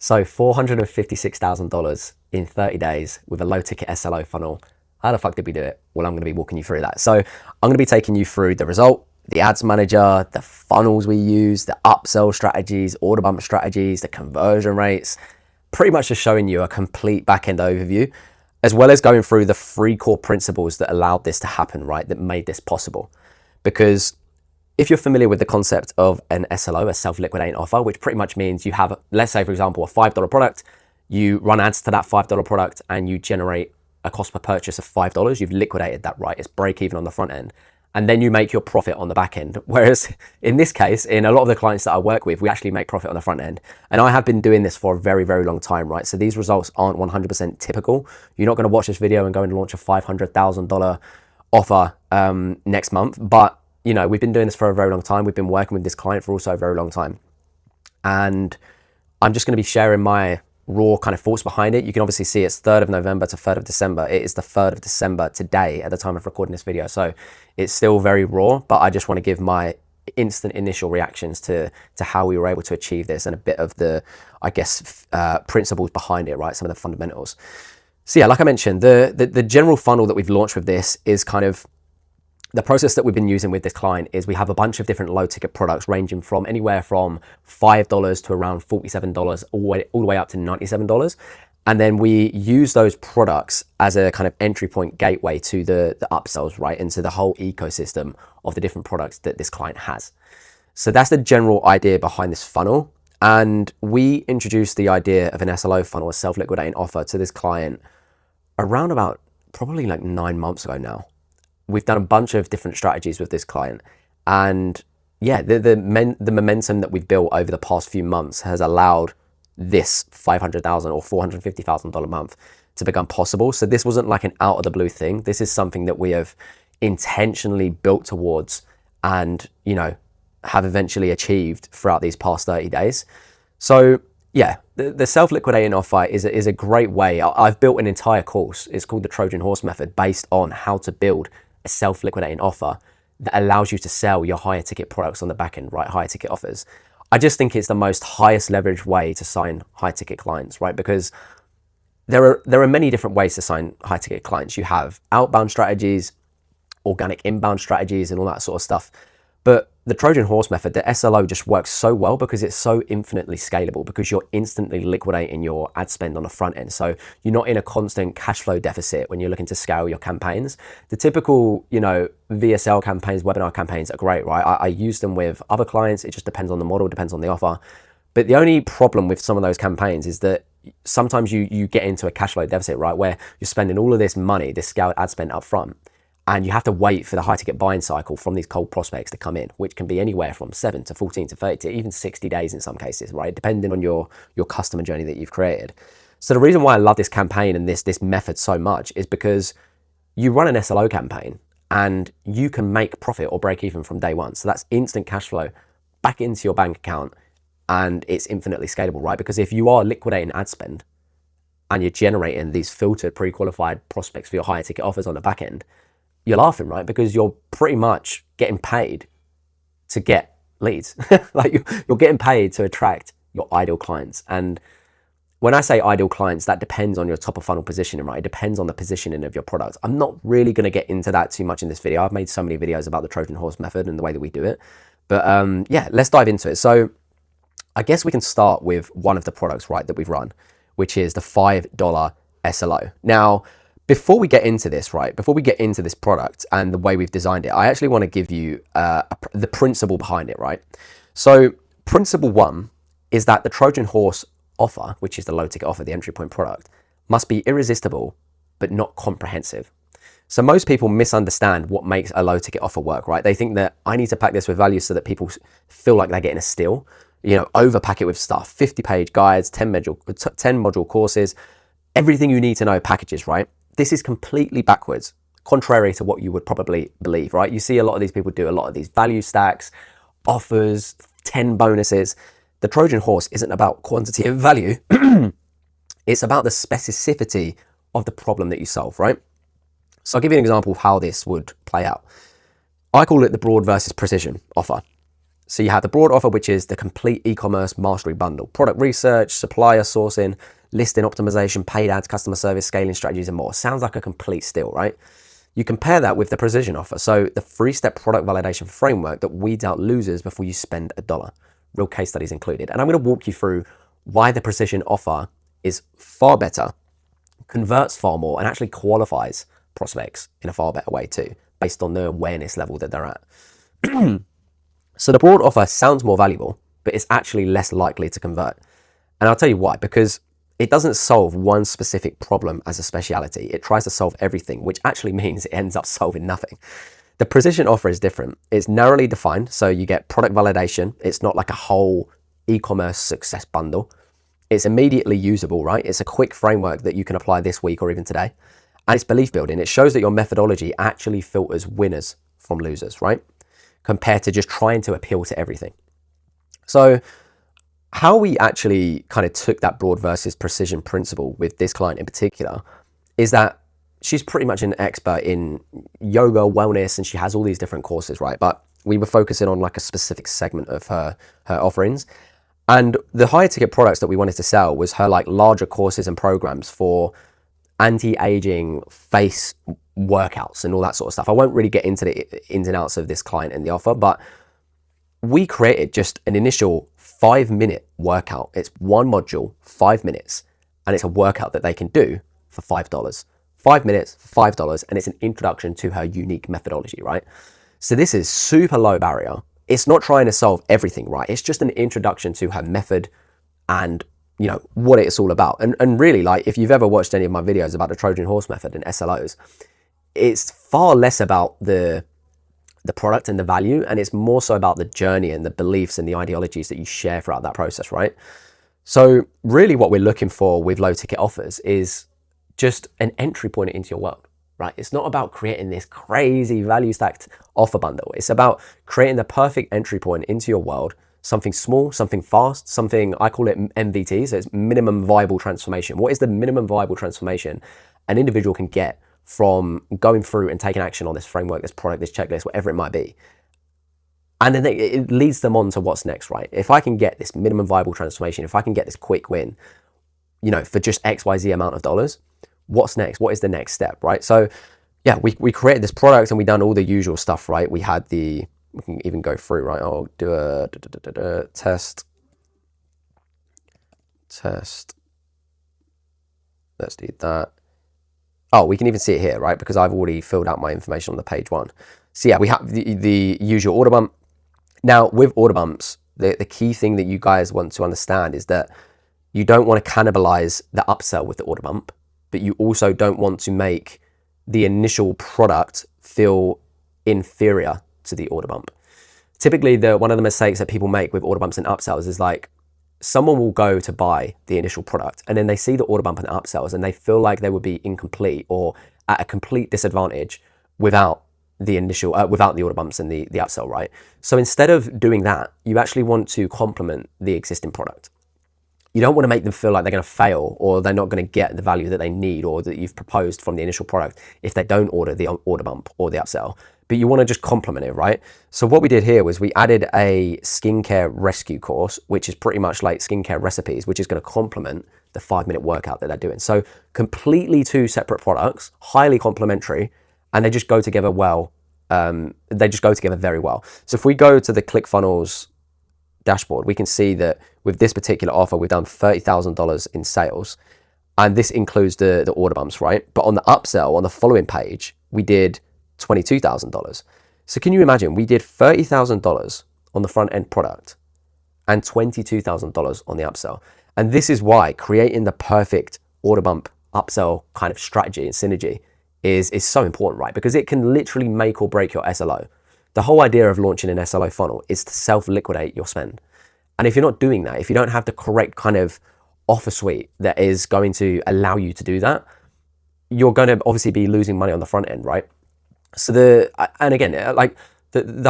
So $456,000 in 30 days with a low ticket SLO funnel. How the fuck did we do it? Well, I'm going to be walking you through that. So I'm going to be taking you through the result, the ads manager, the funnels we use, the upsell strategies, order bump strategies, the conversion rates, pretty much just showing you a complete back-end overview, as well as going through the 3 core principles that allowed this to happen, right? That made this possible. Because if you're familiar with the concept of an SLO, a self-liquidating offer, which pretty much means you have, let's say, for example, a $5 product, you run ads to that $5 product and you generate a cost per purchase of $5. You've liquidated that, right? It's break even on the front end. And then you make your profit on the back end. Whereas in this case, in a lot of the clients that I work with, we actually make profit on the front end. And I have been doing this for a very, very long time, right? So these results aren't 100% typical. You're not going to watch this video and go and launch a $500,000 offer next month. But you know, we've been doing this for a very long time. We've been working with this client for also a very long time. And I'm just going to be sharing my raw kind of thoughts behind it. You can obviously see it's 3rd of November to 3rd of December. It is the 3rd of December today at the time of recording this video. So it's still very raw, but I just want to give my instant initial reactions to how we were able to achieve this and a bit of the, I guess, principles behind it, right? Some of the fundamentals. So yeah, like I mentioned, the general funnel that we've launched with this is kind of the process that we've been using with this client is we have a bunch of different low ticket products ranging from anywhere from $5 to around $47 all the way up to $97. And then we use those products as a kind of entry point gateway to the upsells, right? Into the whole ecosystem of the different products that this client has. So that's the general idea behind this funnel. And we introduced the idea of an SLO funnel, a self-liquidating offer, to this client around about probably like 9 months ago now. We've done a bunch of different strategies with this client, and yeah, the momentum that we've built over the past few months has allowed this $500,000 or $450,000 month to become possible. So this wasn't like an out of the blue thing. This is something that we have intentionally built towards and, you know, have eventually achieved throughout these past 30 days. So yeah, the self-liquidating offer is a great way. I've built an entire course. It's called the Trojan Horse method, based on how to build a self-liquidating offer that allows you to sell your higher ticket products on the back end, right? Higher ticket offers. I just think it's the most highest leverage way to sign high ticket clients, right? Because there are many different ways to sign high ticket clients. You have outbound strategies, organic inbound strategies, and all that sort of stuff. But the Trojan Horse method, the SLO, just works so well because it's so infinitely scalable, because you're instantly liquidating your ad spend on the front end. So you're not in a constant cash flow deficit when you're looking to scale your campaigns. The typical, you know, VSL campaigns, webinar campaigns are great, right? I use them with other clients. It just depends on the model, depends on the offer. But the only problem with some of those campaigns is that sometimes you get into a cash flow deficit, right? Where you're spending all of this money, this scaled ad spend up front, and you have to wait for the high ticket buying cycle from these cold prospects to come in, which can be anywhere from 7 to 14 to 30 to even 60 days in some cases, right? Depending on your customer journey that you've created. So the reason why I love this campaign and this method so much is because you run an SLO campaign and you can make profit or break even from day one. So that's instant cash flow back into your bank account, and it's infinitely scalable, right? Because if you are liquidating ad spend and you're generating these filtered pre-qualified prospects for your higher ticket offers on the back end, you're laughing, right? Because you're pretty much getting paid to get leads. Like you're getting paid to attract your ideal clients. And when I say ideal clients, that depends on your top of funnel positioning, right? It depends on the positioning of your product. I'm not really going to get into that too much in this video. I've made so many videos about the Trojan Horse method and the way that we do it. But yeah, let's dive into it. So I guess we can start with one of the products, right, that we've run, which is the $5 SLO. Now, before we get into this, right, before we get into this product and the way we've designed it, I actually want to give you the principle behind it, right? So principle 1 is that the Trojan Horse offer, which is the low ticket offer, the entry point product, must be irresistible, but not comprehensive. So most people misunderstand what makes a low ticket offer work, right? They think that I need to pack this with value so that people feel like they're getting a steal, you know, overpack it with stuff, 50-page guides, 10 module courses, everything you need to know packages, right? This is completely backwards, contrary to what you would probably believe, right? You see a lot of these people do a lot of these value stacks, offers, 10 bonuses. The Trojan Horse isn't about quantity and value. It's about the specificity of the problem that you solve, right? So I'll give you an example of how this would play out. I call it the broad versus precision offer. So you have the broad offer, which is the complete e-commerce mastery bundle: product research, supplier sourcing, listing optimization, paid ads, customer service, scaling strategies, and more. Sounds like a complete steal, right? You compare that with the precision offer. So the 3-step product validation framework that weeds out losers before you spend $1. Real case studies included. And I'm going to walk you through why the precision offer is far better, converts far more, and actually qualifies prospects in a far better way too, based on the awareness level that they're at. So the broad offer sounds more valuable, but it's actually less likely to convert. And I'll tell you why, because it doesn't solve one specific problem as a speciality. It tries to solve everything, which actually means it ends up solving nothing. The precision offer is different. It's narrowly defined, so you get product validation. It's not like a whole e-commerce success bundle. It's immediately usable, right? It's a quick framework that you can apply this week or even today. And it's belief building. It shows that your methodology actually filters winners from losers, right? Compared to just trying to appeal to everything. So how we actually kind of took that broad versus precision principle with this client in particular is that she's pretty much an expert in yoga, wellness, and she has all these different courses, right? But we were focusing on like a specific segment of her offerings. And the higher ticket products that we wanted to sell was her like larger courses and programs for anti-aging, face workouts and all that sort of stuff. I won't really get into the ins and outs of this client and the offer, but we created just an initial 5-minute workout. It's one module, 5 minutes, and it's a workout that they can do for $5. 5 minutes for $5, and it's an introduction to her unique methodology, right? So this is super low barrier. It's not trying to solve everything, right? It's just an introduction to her method and, you know, what it's all about. And really, like, if you've ever watched any of my videos about the Trojan Horse method and SLOs, it's far less about the product and the value, and it's more so about the journey and the beliefs and the ideologies that you share throughout that process, right? So really what we're looking for with low ticket offers is just an entry point into your world, right? It's not about creating this crazy value stacked offer bundle. It's about creating the perfect entry point into your world, something small, something fast, something, I call it MVT, so it's minimum viable transformation. What is the minimum viable transformation an individual can get from going through and taking action on this framework, this product, this checklist, whatever it might be? And then it leads them on to what's next, right? If I can get this minimum viable transformation, if I can get this quick win, you know, for just XYZ amount of dollars, what's next? What is the next step, right? So yeah, we created this product and we done all the usual stuff, right? We can even go through, right? I'll do a test. Let's do that. Oh, we can even see it here, right? Because I've already filled out my information on the page 1. So yeah, we have the usual order bump. Now with order bumps, the key thing that you guys want to understand is that you don't want to cannibalize the upsell with the order bump, but you also don't want to make the initial product feel inferior to the order bump. Typically, one of the mistakes that people make with order bumps and upsells is like, someone will go to buy the initial product and then they see the order bump and upsells and they feel like they would be incomplete or at a complete disadvantage without the initial, without the order bumps and the upsell, right? So instead of doing that, you actually want to complement the existing product. You don't want to make them feel like they're going to fail or they're not going to get the value that they need or that you've proposed from the initial product if they don't order the order bump or the upsell. But you want to just complement it, right? So what we did here was we added a skincare rescue course, which is pretty much like skincare recipes, which is going to complement the 5-minute workout that they're doing. So completely 2 separate products, highly complementary, and they just go together well. They just go together very well. So if we go to the ClickFunnels dashboard, we can see that with this particular offer, we've done $30,000 in sales. And this includes the order bumps, right? But on the upsell, on the following page, we did $22,000. So can you imagine, we did $30,000 on the front end product and $22,000 on the upsell. And this is why creating the perfect order bump upsell kind of strategy and synergy is so important, right? Because it can literally make or break your SLO. The whole idea of launching an SLO funnel is to self-liquidate your spend. And if you're not doing that, if you don't have the correct kind of offer suite that is going to allow you to do that, you're going to obviously be losing money on the front end, right? So the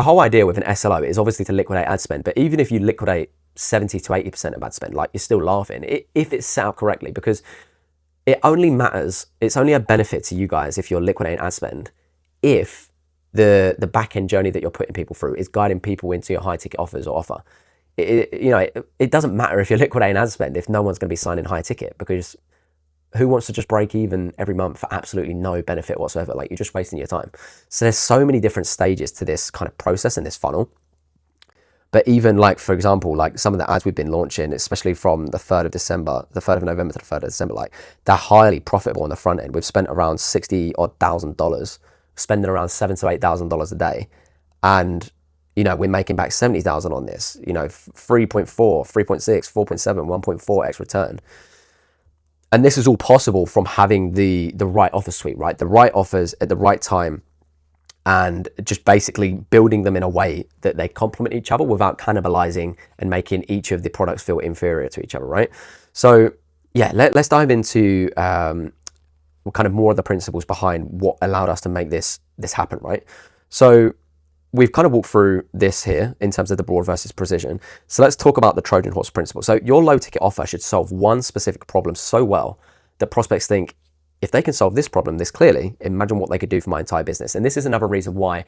whole idea with an SLO is obviously to liquidate ad spend, but even if you liquidate 70 to 80% of ad spend, like, you're still laughing if it's set up correctly, because it only matters, it's only a benefit to you guys if you're liquidating ad spend if the back end journey that you're putting people through is guiding people into your high ticket offers or offer. It doesn't matter if you're liquidating ad spend if no one's going to be signing high ticket, because who wants to just break even every month for absolutely no benefit whatsoever? Like, you're just wasting your time. So there's so many different stages to this kind of process and this funnel. But even like, for example, like some of the ads we've been launching, especially from the 3rd of November to the 3rd of December, like they're highly profitable on the front end. We've spent around $60,000, spending around $7,000 to $8,000 a day. And, we're making back 70,000 on this, 3.4, 3.6, 4.7, 1.4x return. And this is all possible from having the right offer suite, right? The right offers at the right time, and just basically building them in a way that they complement each other without cannibalizing and making each of the products feel inferior to each other, right? So yeah, let's dive into kind of more of the principles behind what allowed us to make this happen, right? So we've kind of walked through this here in terms of the broad versus precision. So let's talk about the Trojan Horse principle. So your low ticket offer should solve one specific problem so well that prospects think, if they can solve this problem this clearly, imagine what they could do for my entire business. And this is another reason why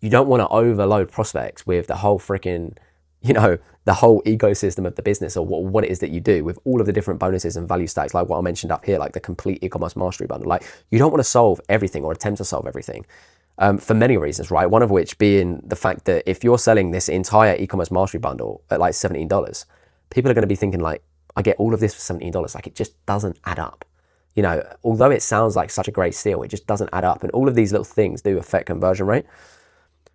you don't want to overload prospects with the whole freaking, the whole ecosystem of the business, or what it is that you do with all of the different bonuses and value stacks, like what I mentioned up here, like the complete e-commerce mastery bundle. Like, you don't want to solve everything or attempt to solve everything. For many reasons, right? One of which being the fact that if you're selling this entire e-commerce mastery bundle at like $17, people are going to be thinking like, I get all of this for $17. Like, it just doesn't add up. Although it sounds like such a great steal, it just doesn't add up. And all of these little things do affect conversion rate.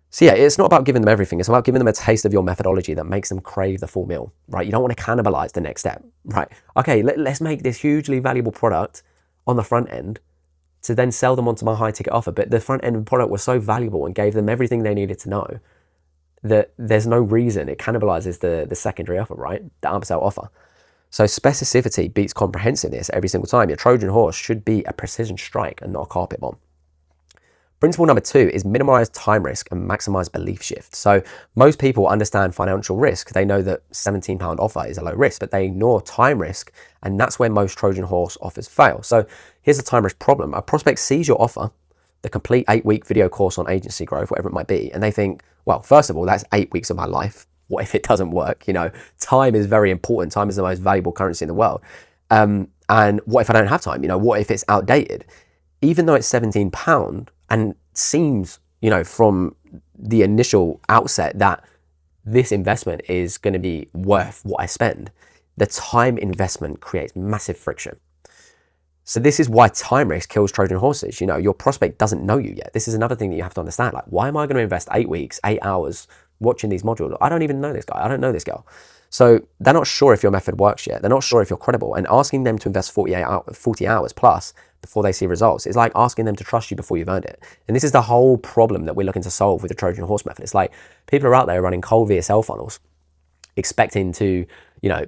So yeah, it's not about giving them everything. It's about giving them a taste of your methodology that makes them crave the full meal, right? You don't want to cannibalize the next step, right? Okay, let's make this hugely valuable product on the front end to then sell them onto my high ticket offer. But the front end product was so valuable and gave them everything they needed to know that there's no reason it cannibalizes the secondary offer, right? The upsell offer. So specificity beats comprehensiveness every single time. Your Trojan Horse should be a precision strike and not a carpet bomb. Principle number 2 is minimize time risk and maximize belief shift. So most people understand financial risk. They know that £17 offer is a low risk, but they ignore time risk. And that's where most Trojan Horse offers fail. So here's the time risk problem. A prospect sees your offer, the complete 8-week video course on agency growth, whatever it might be, and they think, well, first of all, that's 8 weeks of my life. What if it doesn't work? Time is very important. Time is the most valuable currency in the world. And what if I don't have time? What if it's outdated? Even though it's £17 and seems, from the initial outset that this investment is going to be worth what I spend, the time investment creates massive friction. So this is why time risk kills Trojan horses. Your prospect doesn't know you yet. This is another thing that you have to understand. Like, why am I going to invest 8 weeks, 8 hours watching these modules? I don't even know this guy. I don't know this girl. So they're not sure if your method works yet. They're not sure if you're credible. And asking them to invest 40 hours plus before they see results is like asking them to trust you before you've earned it. And this is the whole problem that we're looking to solve with the Trojan Horse method. It's like people are out there running cold VSL funnels, expecting to,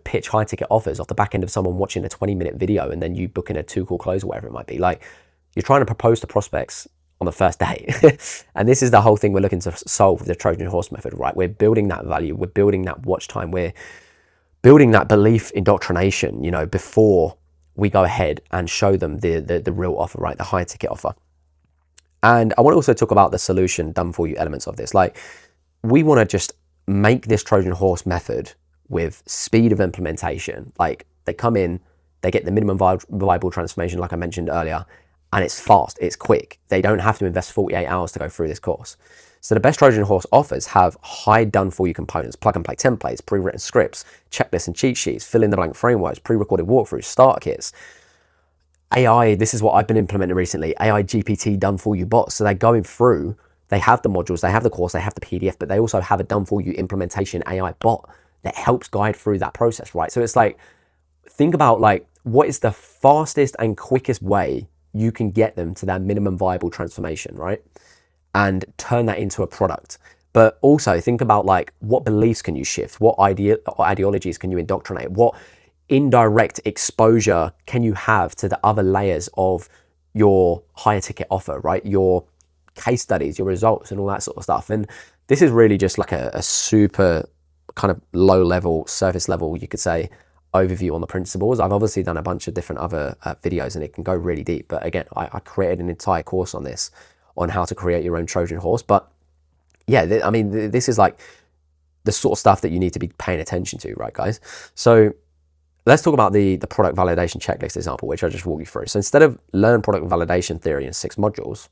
pitch high ticket offers off the back end of someone watching a 20-minute video and then you book in a 2-call close or whatever it might be. Like, you're trying to propose to prospects on the first day. And this is the whole thing we're looking to solve with the Trojan Horse method, right? We're building that value. We're building that watch time. We're building that belief indoctrination, before we go ahead and show them the real offer, right? The high ticket offer. And I want to also talk about the solution done for you elements of this. Like, we want to just make this Trojan Horse method with speed of implementation. Like, they come in, they get the minimum viable transformation, like I mentioned earlier, and it's fast, it's quick. They don't have to invest 48 hours to go through this course. So the best Trojan Horse offers have high done for you components, plug and play templates, pre-written scripts, checklists and cheat sheets, fill in the blank frameworks, pre-recorded walkthroughs, starter kits. AI, this is what I've been implementing recently, AI GPT done for you bots. So they're going through, they have the modules, they have the course, they have the PDF, but they also have a done for you implementation AI bot that helps guide through that process, right? So it's like, think about like, what is the fastest and quickest way you can get them to that minimum viable transformation, right? And turn that into a product. But also think about like, what beliefs can you shift? What ideologies can you indoctrinate? What indirect exposure can you have to the other layers of your higher ticket offer, right? Your case studies, your results and all that sort of stuff. And this is really just like a super kind of low level, surface level, you could say, overview on the principles. I've obviously done a bunch of different other videos and it can go really deep. But again, I created an entire course on this on how to create your own Trojan horse. But yeah, I mean, this is like the sort of stuff that you need to be paying attention to, right, guys? So let's talk about the product validation checklist example, which I just walked you through. So instead of learn product validation theory in 6 modules,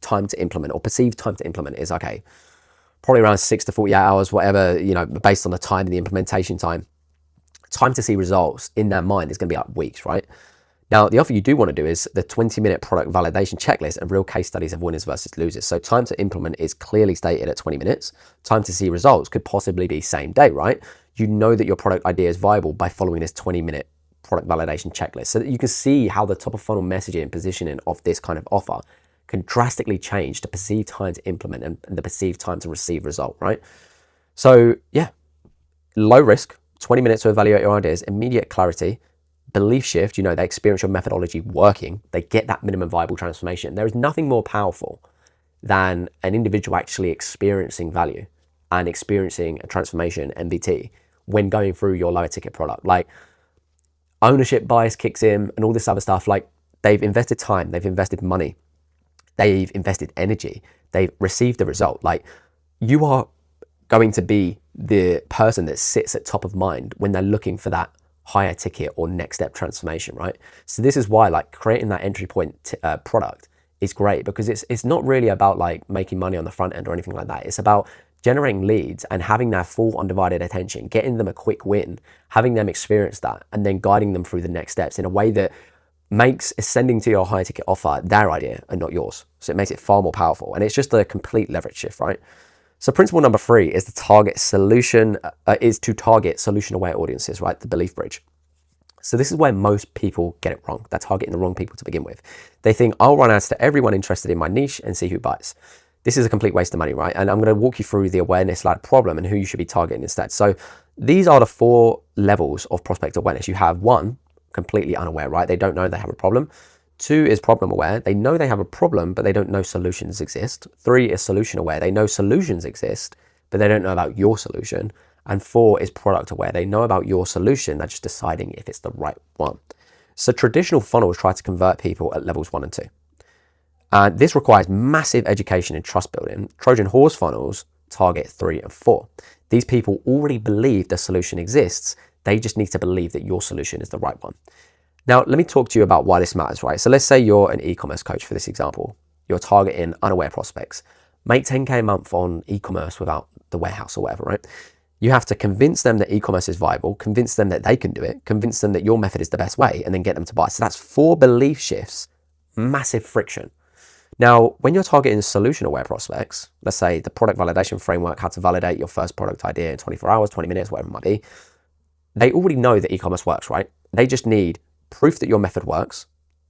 time to implement or perceived time to implement is, okay, probably around 6 to 48 hours, whatever, you know, based on the time and the implementation time. Time to see results in their mind is going to be like weeks, right? Now, the offer you do want to do is the 20-minute product validation checklist and real case studies of winners versus losers. So time to implement is clearly stated at 20 minutes. Time to see results could possibly be same day, right? You know that your product idea is viable by following this 20-minute product validation checklist so that you can see how the top of funnel messaging and positioning of this kind of offer can drastically change the perceived time to implement and the perceived time to receive result, right? So yeah, low risk, 20 minutes to evaluate your ideas, immediate clarity, belief shift, you know, they experience your methodology working, they get that minimum viable transformation. There is nothing more powerful than an individual actually experiencing value and experiencing a transformation, MVT, when going through your lower ticket product. Like ownership bias kicks in and all this other stuff. Like they've invested time, they've invested money, they've invested energy, they've received the result. Like you are going to be the person that sits at top of mind when they're looking for that higher ticket or next step transformation, right? So this is why like creating that entry point product is great, because it's not really about like making money on the front end or anything like that. It's about generating leads and having their full undivided attention, getting them a quick win, having them experience that, and then guiding them through the next steps in a way that makes sending to your high ticket offer their idea and not yours. So it makes it far more powerful, and it's just a complete leverage shift, right? So principle number 3 is to target solution aware audiences, right? The belief bridge. So this is where most people get it wrong. They're targeting the wrong people to begin with. They think I'll run ads to everyone interested in my niche and see who buys. This is a complete waste of money, right? And I'm going to walk you through the awareness led problem and who you should be targeting instead. So these are the 4 levels of prospect awareness. You have 1, completely unaware, right? They don't know they have a problem. 2 is problem aware. They know they have a problem, but they don't know solutions exist. 3 is solution aware. They know solutions exist, but they don't know about your solution. And 4 is product aware. They know about your solution. They're just deciding if it's the right one. So traditional funnels try to convert people at levels 1 and 2. And this requires massive education and trust building. Trojan Horse funnels target 3 and 4. These people already believe the solution exists. They just need to believe that your solution is the right one. Now, let me talk to you about why this matters, right? So let's say you're an e-commerce coach for this example. You're targeting unaware prospects. Make 10K a month on e-commerce without the warehouse or whatever, right? You have to convince them that e-commerce is viable, convince them that they can do it, convince them that your method is the best way, and then get them to buy. So that's 4 belief shifts, massive friction. Now, when you're targeting solution-aware prospects, let's say the product validation framework, how to validate your first product idea in 24 hours, 20 minutes, whatever it might be, they already know that e-commerce works, right? They just need proof that your method works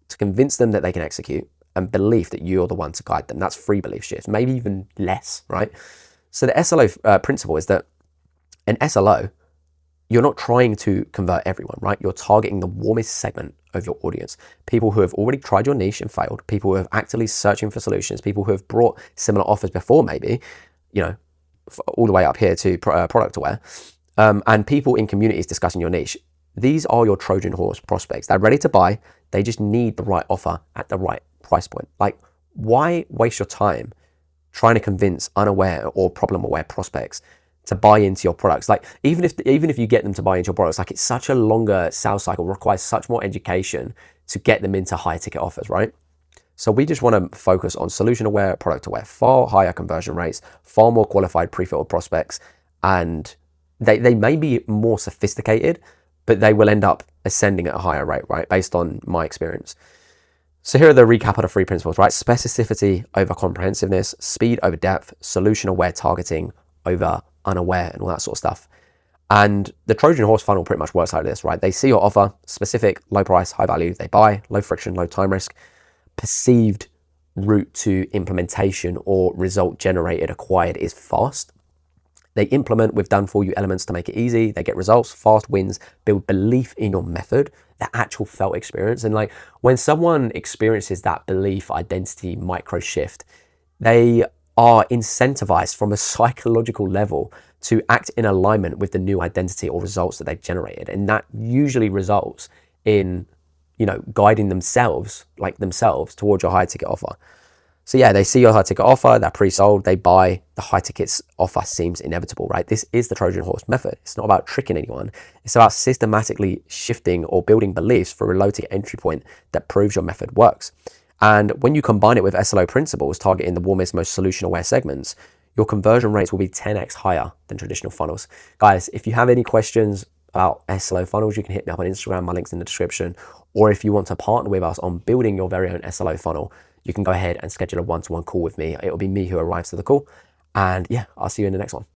to convince them that they can execute and belief that you're the one to guide them. That's 3 belief shifts, maybe even less, right? So the SLO principle is that an SLO, you're not trying to convert everyone, right? You're targeting the warmest segment of your audience. People who have already tried your niche and failed, people who have actively searching for solutions, people who have brought similar offers before maybe, you know, all the way up here to product aware, and people in communities discussing your niche. These are your Trojan Horse prospects. They're ready to buy. They just need the right offer at the right price point. Like, why waste your time trying to convince unaware or problem-aware prospects to buy into your products? Like, even if you get them to buy into your products, like, it's such a longer sales cycle, requires such more education to get them into high ticket offers, right? So we just want to focus on solution-aware, product-aware, far higher conversion rates, far more qualified pre-filtered prospects, and they may be more sophisticated, but they will end up ascending at a higher rate, right? Based on my experience. So here are the recap of the 3 principles, right? Specificity over comprehensiveness, speed over depth, solution-aware targeting over unaware, and all that sort of stuff. And the Trojan Horse funnel pretty much works like this, right? They see your offer, specific, low price, high value, they buy, low friction, low time risk, perceived route to implementation or result generated acquired is fast. They implement with done for you elements to make it easy. They get results, fast wins, build belief in your method, the actual felt experience. And like when someone experiences that belief, identity, micro shift, they are incentivized from a psychological level to act in alignment with the new identity or results that they've generated. And that usually results in, you know, guiding themselves towards your high ticket offer. So yeah, they see your high ticket offer, they're pre-sold, they buy, the high tickets offer seems inevitable, right? This is the Trojan Horse method. It's not about tricking anyone. It's about systematically shifting or building beliefs for a low ticket entry point that proves your method works. And when you combine it with SLO principles targeting the warmest, most solution-aware segments, your conversion rates will be 10x higher than traditional funnels. Guys, if you have any questions about SLO funnels, you can hit me up on Instagram. My link's in the description. Or if you want to partner with us on building your very own SLO funnel, you can go ahead and schedule a one-to-one call with me. It will be me who arrives to the call. And yeah, I'll see you in the next one.